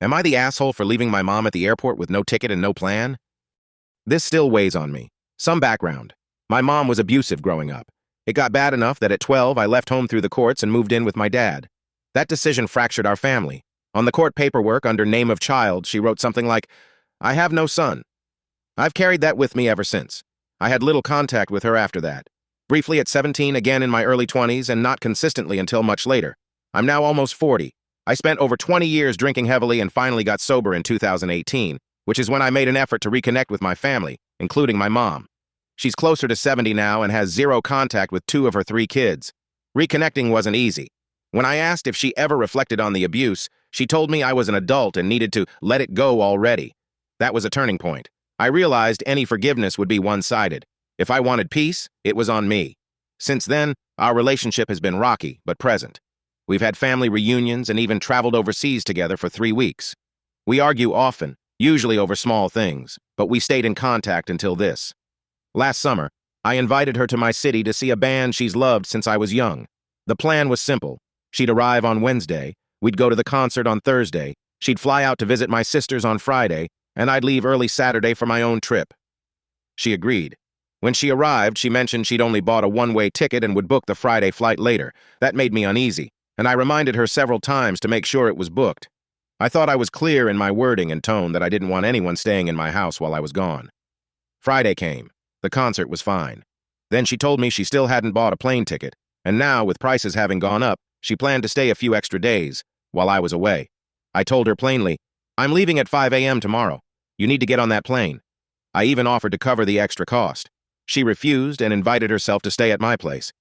Am I the asshole for leaving my mom at the airport with no ticket and no plan? This still weighs on me. Some background. My mom was abusive growing up. It got bad enough that at 12 I left home through the courts and moved in with my dad. That decision fractured our family. On the court paperwork under name of child, she wrote something like, "I have no son." I've carried that with me ever since. I had little contact with her after that. Briefly at 17, again in my early 20s, and not consistently until much later. I'm now almost 40. I spent over 20 years drinking heavily and finally got sober in 2018, which is when I made an effort to reconnect with my family, including my mom. She's closer to 70 now and has zero contact with 2 of her 3 kids. Reconnecting wasn't easy. When I asked if she ever reflected on the abuse, she told me I was an adult and needed to let it go already. That was a turning point. I realized any forgiveness would be one-sided. If I wanted peace, it was on me. Since then, our relationship has been rocky, but present. We've had family reunions and even traveled overseas together for 3 weeks. We argue often, usually over small things, but we stayed in contact until this. Last summer, I invited her to my city to see a band she's loved since I was young. The plan was simple. She'd arrive on Wednesday, we'd go to the concert on Thursday, she'd fly out to visit my sisters on Friday, and I'd leave early Saturday for my own trip. She agreed. When she arrived, she mentioned she'd only bought a one-way ticket and would book the Friday flight later. That made me uneasy, and I reminded her several times to make sure it was booked. I thought I was clear in my wording and tone that I didn't want anyone staying in my house while I was gone. Friday came. The concert was fine. Then she told me she still hadn't bought a plane ticket, and now, with prices having gone up, she planned to stay a few extra days while I was away. I told her plainly, "I'm leaving at 5 a.m. tomorrow. You need to get on that plane." I even offered to cover the extra cost. She refused and invited herself to stay at my place.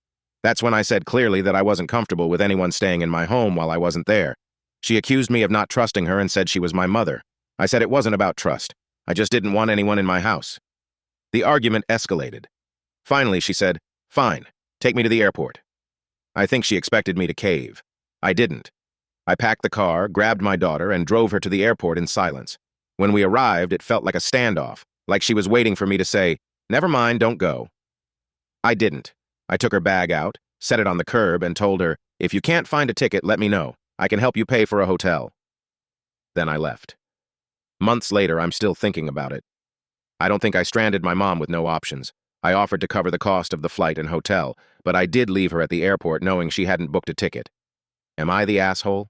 That's when I said clearly that I wasn't comfortable with anyone staying in my home while I wasn't there. She accused me of not trusting her and said she was my mother. I said it wasn't about trust. I just didn't want anyone in my house. The argument escalated. Finally, she said, "Fine, take me to the airport." I think she expected me to cave. I didn't. I packed the car, grabbed my daughter, and drove her to the airport in silence. When we arrived, it felt like a standoff, like she was waiting for me to say, "Never mind, don't go." I didn't. I took her bag out, set it on the curb, and told her, "If you can't find a ticket, let me know. I can help you pay for a hotel." Then I left. Months later, I'm still thinking about it. I don't think I stranded my mom with no options. I offered to cover the cost of the flight and hotel, but I did leave her at the airport knowing she hadn't booked a ticket. Am I the asshole?